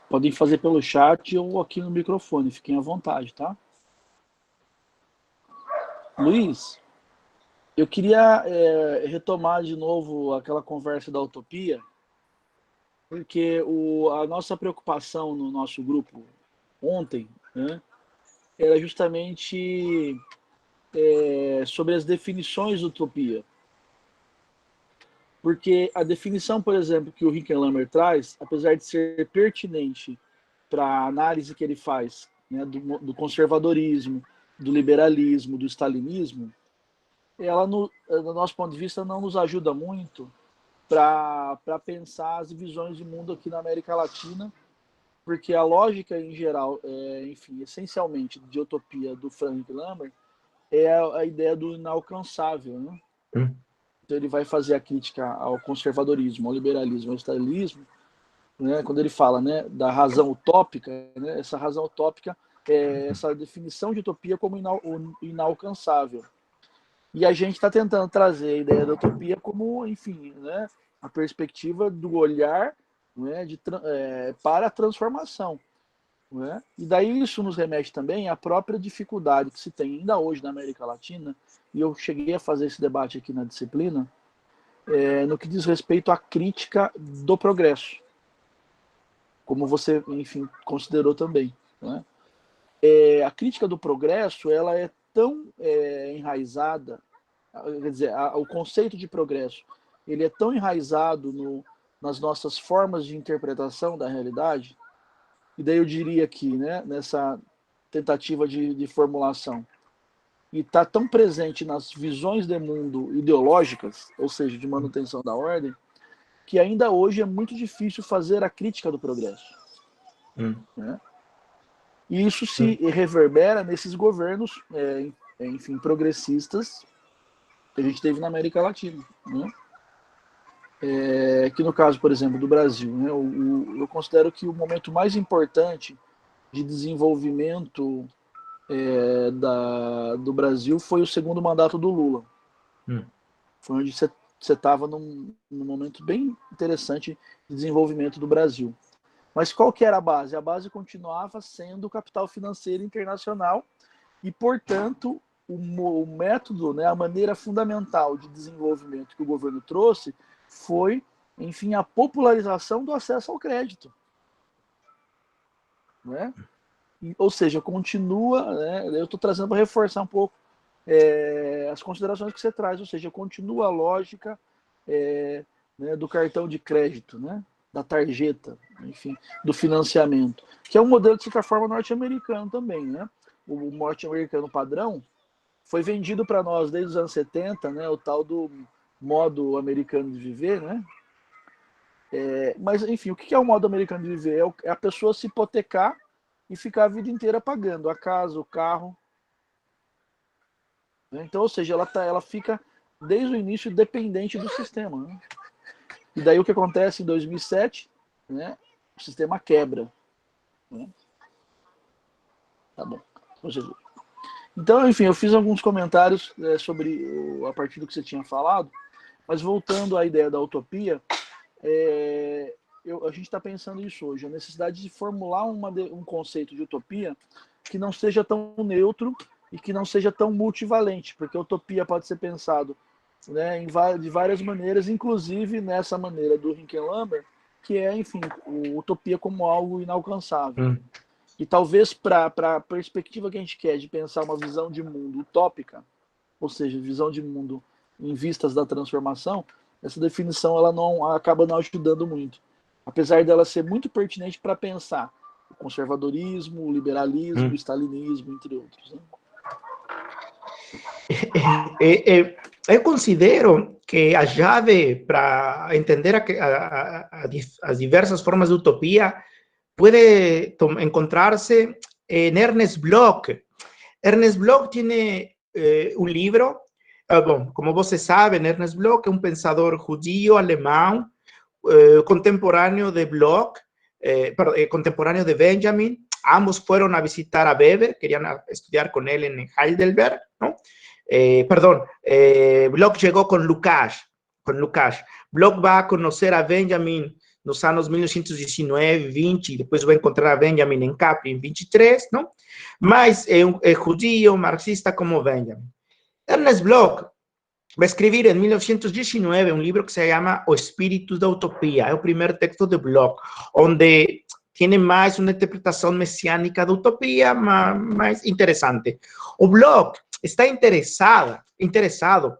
Podem fazer pelo chat ou aqui no microfone, fiquem à vontade, tá? Luiz, eu queria retomar de novo aquela conversa da utopia, porque a nossa preocupação no nosso grupo ontem, né, era justamente sobre as definições de utopia. Porque a definição, por exemplo, que o Hinkenlammer traz, apesar de ser pertinente para a análise que ele faz, né, do conservadorismo, do liberalismo, do stalinismo, ela, do nosso ponto de vista, não nos ajuda muito para pensar as visões de mundo aqui na América Latina, porque a lógica, em geral, enfim, essencialmente, de utopia do Frank Lammer, é a ideia do inalcançável, né? Então ele vai fazer a crítica ao conservadorismo, ao liberalismo, ao stalinismo, né, quando ele fala, né, da razão utópica, né, essa razão utópica é essa definição de utopia como inalcançável. E a gente está tentando trazer a ideia da utopia como, enfim, né, a perspectiva do olhar, né, para a transformação. Né? E daí isso nos remete também à própria dificuldade que se tem ainda hoje na América Latina, e eu cheguei a fazer esse debate aqui na disciplina, no que diz respeito à crítica do progresso, como você, enfim, considerou também. Né? A crítica do progresso, ela é tão enraizada, quer dizer, o conceito de progresso, ele é tão enraizado nas nossas formas de interpretação da realidade, e daí eu diria aqui, né, nessa tentativa de formulação, e está tão presente nas visões de mundo ideológicas, ou seja, de manutenção da ordem, que ainda hoje é muito difícil fazer a crítica do progresso. Né? E isso se reverbera nesses governos, enfim, progressistas que a gente teve na América Latina. Né? Que no caso, por exemplo, do Brasil, né, eu considero que o momento mais importante de desenvolvimento do Brasil foi o segundo mandato do Lula. Foi onde você estava num momento bem interessante de desenvolvimento do Brasil. Mas qual que era a base? A base continuava sendo o capital financeiro internacional e, portanto, o método, né, a maneira fundamental de desenvolvimento que o governo trouxe foi, enfim, a popularização do acesso ao crédito. Né? Ou seja, continua, né, eu estou trazendo para reforçar um pouco as considerações que você traz, ou seja, continua a lógica né, do cartão de crédito, né, da tarjeta, enfim, do financiamento, que é um modelo, de certa forma, norte-americano também. Né? O norte-americano padrão foi vendido para nós desde os anos 70, né, o tal do modo americano de viver, né? Mas, enfim, o que é o modo americano de viver? É a pessoa se hipotecar e ficar a vida inteira pagando a casa, o carro. Né? Então, ou seja, ela fica desde o início dependente do sistema. Né? E daí o que acontece em 2007, né? O sistema quebra. Né? Tá bom. Então, enfim, eu fiz alguns comentários sobre a partir do que você tinha falado, mas voltando à ideia da utopia, a gente está pensando isso hoje, a necessidade de formular um conceito de utopia que não seja tão neutro e que não seja tão multivalente, porque a utopia pode ser pensado, né, de várias maneiras, inclusive nessa maneira do Hinkenlammer, que é, enfim, utopia como algo inalcançável. E talvez para a perspectiva que a gente quer de pensar uma visão de mundo utópica, ou seja, visão de mundo em vistas da transformação, essa definição ela acaba não ajudando muito. Apesar dela ser muito pertinente para pensar o conservadorismo, o liberalismo, o stalinismo, entre outros. Né? Eu considero que a chave para entender as diversas formas de utopia puede encontrarse en Ernest Bloch. Ernest Bloch tiene un libro, bueno, como vos saben, Ernest Bloch es un pensador judío alemán, contemporáneo de Bloch, contemporáneo de Benjamin. Ambos fueron a visitar a Weber, querían estudiar con él en Heidelberg, ¿no? Bloch llegó con Lukács. Bloch va a conocer a Benjamin nos anos 1919, 20, e depois vai encontrar a Benjamin em Capri em 23, não? Mas é judío, marxista como Benjamin. Ernest Bloch vai escrever em 1919 um livro que se chama O Espírito da Utopia. É o primeiro texto de Bloch, onde tem mais uma interpretação messiânica da utopia, mais interessante. O Bloch está interessado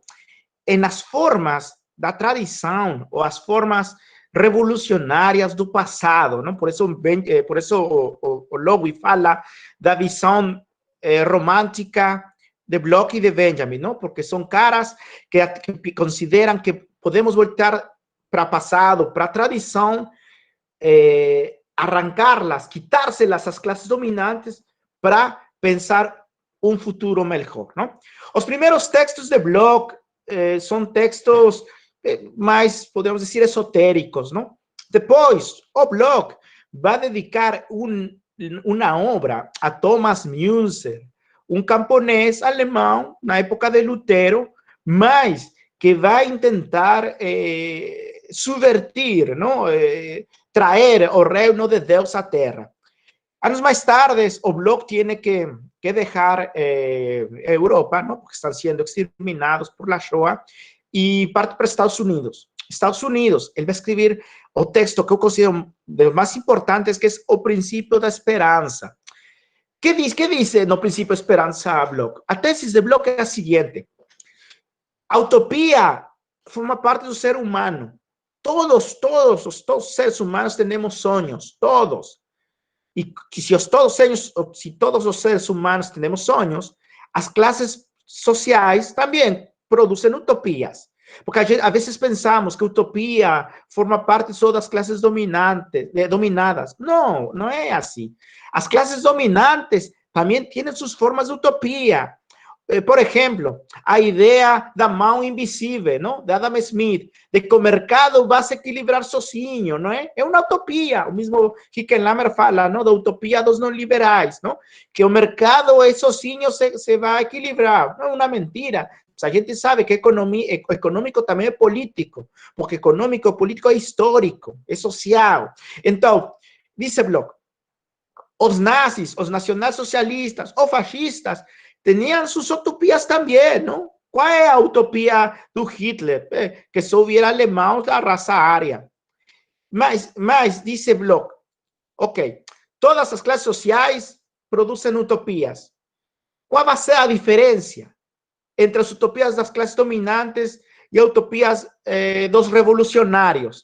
nas formas da tradição, ou as formas revolucionárias do passado, não? Por isso o Lowy fala da visão romântica de Bloch e de Benjamin, não? Porque são caras que consideram que podemos voltar para o passado, para a tradição, arrancá-las, quitárselas às classes dominantes para pensar um futuro melhor, não? Os primeiros textos de Bloch são textos mais, podemos dizer, esotéricos, não? Depois, o Bloch vai dedicar uma obra a Thomas Müntzer, um camponês alemão na época de Lutero, mas que vai tentar subvertir, não? Trazer o reino de Deus à Terra. Anos mais tarde, o Bloch tem que deixar a Europa, não? Porque estão sendo exterminados por la Shoah, e parte para Estados Unidos. Ele vai escrever o texto que eu considero um dos mais importantes, que é o princípio da esperança. Que diz no princípio da esperança Bloch? A tese de Bloch é a seguinte: a utopia forma parte do ser humano. Todos os seres humanos temos sonhos, todos. E se todos os seres humanos temos sonhos, as classes sociais também produzem utopias. Porque a vezes pensamos que utopia forma parte só das classes dominadas. Não, não é assim. As classes dominantes também têm suas formas de utopia. Por exemplo, a ideia da mão invisível, não? De Adam Smith, de que o mercado vai se equilibrar sozinho, não é? É uma utopia. O mesmo Hickenlhammer fala, não? Da utopia dos não liberais, não? Que o mercado sozinho se vai equilibrar. Não é uma mentira. A gente sabe que econômico também é político, porque econômico e político é histórico, é social. Então, diz Bloch, os nazis, os nacionalsocialistas, os fascistas, tinham suas utopias também, não? Qual é a utopia do Hitler? Que só hubiera alemães da raça ária. Mas diz Bloch, ok, todas as classes sociais produzem utopias. Qual vai ser a diferença entre as utopias das classes dominantes e as utopias dos revolucionários?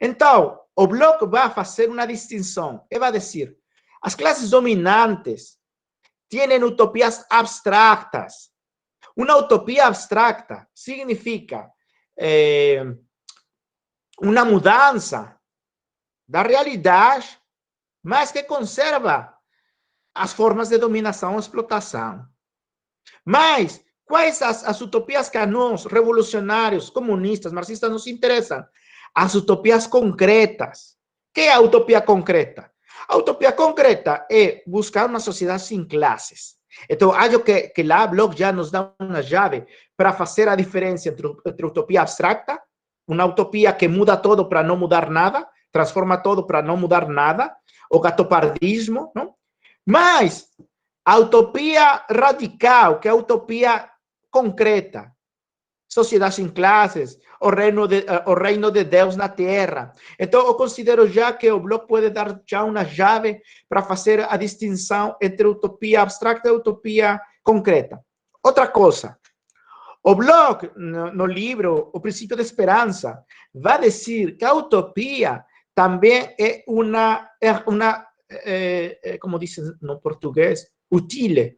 Então, o Bloch vai fazer uma distinção. Ele vai dizer, as classes dominantes têm utopias abstractas. Uma utopia abstracta significa uma mudança da realidade, mas que conserva as formas de dominação e explotação. Mas quais as utopias que a nós, revolucionários, comunistas, marxistas, nos interessam? As utopias concretas. O que é a utopia concreta? A utopia concreta é buscar uma sociedade sem classes. Então, acho que lá Bloch já nos dá uma chave para fazer a diferença entre utopia abstracta, uma utopia que muda todo para não mudar nada, transforma todo para não mudar nada, o gatopardismo, não? Mas a utopia radical, que é a utopia concreta, sociedade sem classes, o reino de Deus na terra. Então, eu considero já que o Bloch pode dar já uma chave para fazer a distinção entre utopia abstracta e utopia concreta. Outra coisa, o Bloch, no livro O Princípio da Esperança, vai dizer que a utopia também é como dizem no português, utile,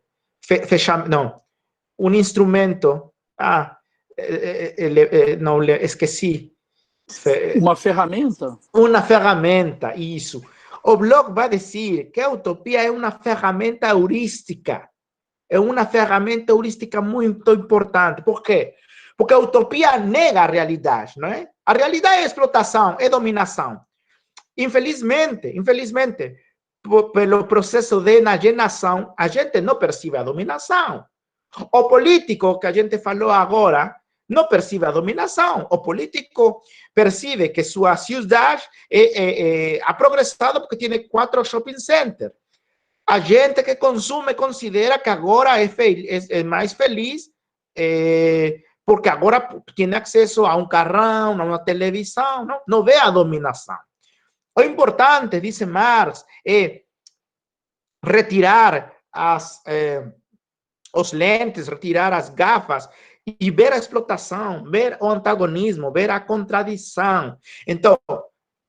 não, um instrumento. Não, esqueci. Uma ferramenta? Uma ferramenta, isso. O blog vai dizer que a utopia é uma ferramenta heurística. É uma ferramenta heurística muito importante. Por quê? Porque a utopia nega a realidade, não é? A realidade é explotação, é dominação. Infelizmente, pelo processo de enajenação, a gente não percebe a dominação. O político que a gente falou agora não percebe a dominação. O político percebe que sua cidade ha progressado porque tem 4 shopping centers. A gente que consome considera que agora é mais feliz porque agora tem acesso a um carrão, a uma televisão, não vê a dominação. O importante, dice Marx, é retirar os lentes, retirar as gafas e ver a explotação, ver o antagonismo, ver a contradição. Então,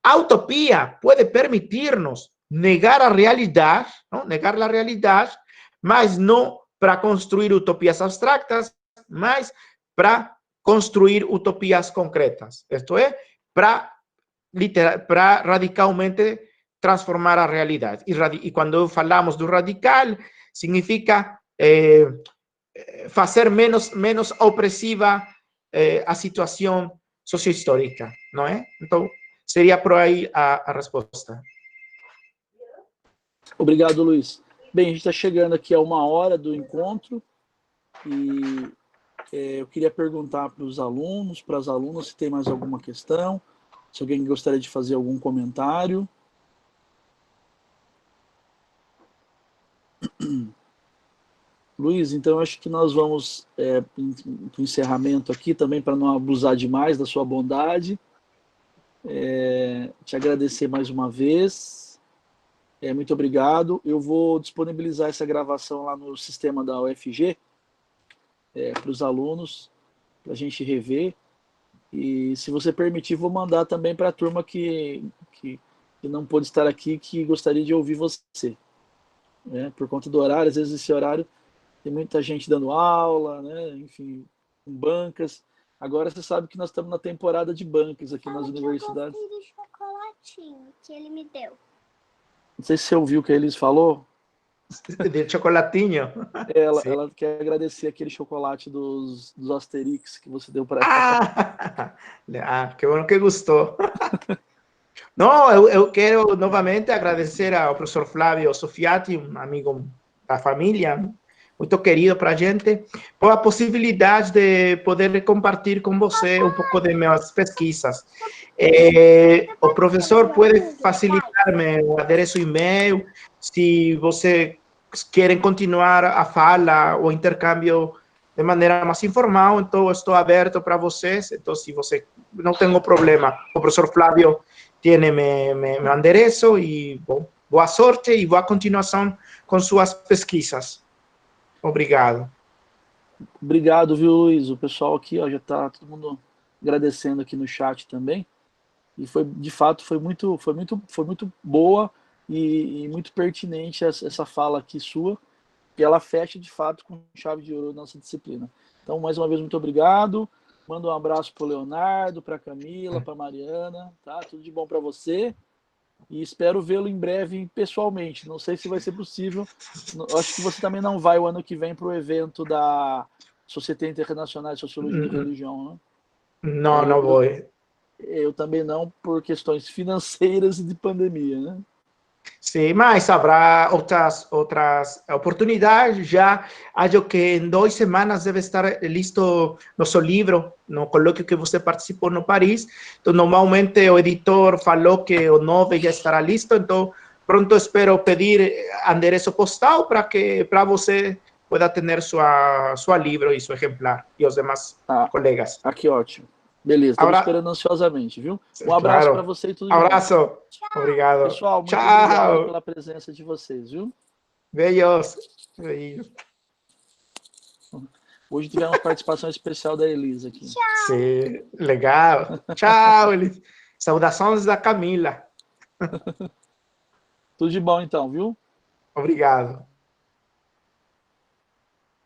a utopia pode permitir-nos negar a realidade, não? Negar a realidade, mas não para construir utopias abstratas, mas para construir utopias concretas. Isto é, para radicalmente transformar a realidade. E quando falamos do radical, significa fazer menos opressiva a situação sociohistórica, não é? Então, seria por aí a resposta. Obrigado, Luiz. Bem, a gente está chegando aqui a 1 hora do encontro e eu queria perguntar para os alunos, para as alunas, se tem mais alguma questão, se alguém gostaria de fazer algum comentário. Luiz, então acho que nós vamos para o encerramento aqui também, para não abusar demais da sua bondade. Te agradecer mais uma vez. Muito obrigado. Eu vou disponibilizar essa gravação lá no sistema da UFG para os alunos, para a gente rever. E, se você permitir, vou mandar também para a turma que não pôde estar aqui, que gostaria de ouvir você. Por conta do horário, às vezes esse horário tem muita gente dando aula, né? Enfim, com bancas. Agora você sabe que nós estamos na temporada de bancas aqui nas universidades. Eu gostei do chocolatinho que ele me deu. Não sei se você ouviu o que a Elis falou. De chocolatinho. Ela quer agradecer aquele chocolate dos Asterix que você deu para ela. Que bom que gostou. Não, eu quero novamente agradecer ao professor Flávio Sofiati, um amigo da família, muito querido para a gente, por a possibilidade de poder compartilhar com você um pouco de minhas pesquisas. O professor pode facilitar-me o endereço e-mail, se você querem continuar a fala, o intercâmbio de maneira mais informal, então eu estou aberto para vocês. Então, se você não tem problema, o professor Flávio tem meu endereço e boa sorte e boa continuação com suas pesquisas. Obrigado. Obrigado, viu, Luiz? O pessoal aqui já está todo mundo agradecendo aqui no chat também. E de fato, foi muito boa e muito pertinente essa fala aqui sua. E ela fecha, de fato, com chave de ouro a nossa disciplina. Então, mais uma vez, muito obrigado. Manda um abraço para o Leonardo, para a Camila, para a Mariana. Tá? Tudo de bom para você. E espero vê-lo em breve pessoalmente. Não sei se vai ser possível. Acho que você também não vai o ano que vem para o evento da Sociedade Internacional de Sociologia e Religião, né? Não vou. Eu também não, por questões financeiras e de pandemia, né? Sim, mas haverá outras oportunidades. Já acho que em 2 semanas deve estar listo nosso livro, no colóquio que você participou no Paris. Então, normalmente o editor falou que o 9 já estará listo, então pronto espero pedir endereço postal para você pueda ter seu livro e seu exemplar, e os demais colegas. Aqui, ótimo. Beleza, estamos esperando ansiosamente, viu? Um abraço para você e tudo de bom. Abraço. Obrigado. Pessoal, muito obrigado pela presença de vocês, viu? Beijos. Hoje tivemos participação especial da Elisa aqui. Tchau. Sim, legal. Tchau, Elisa. Saudações da Camila. Tudo de bom, então, viu? Obrigado.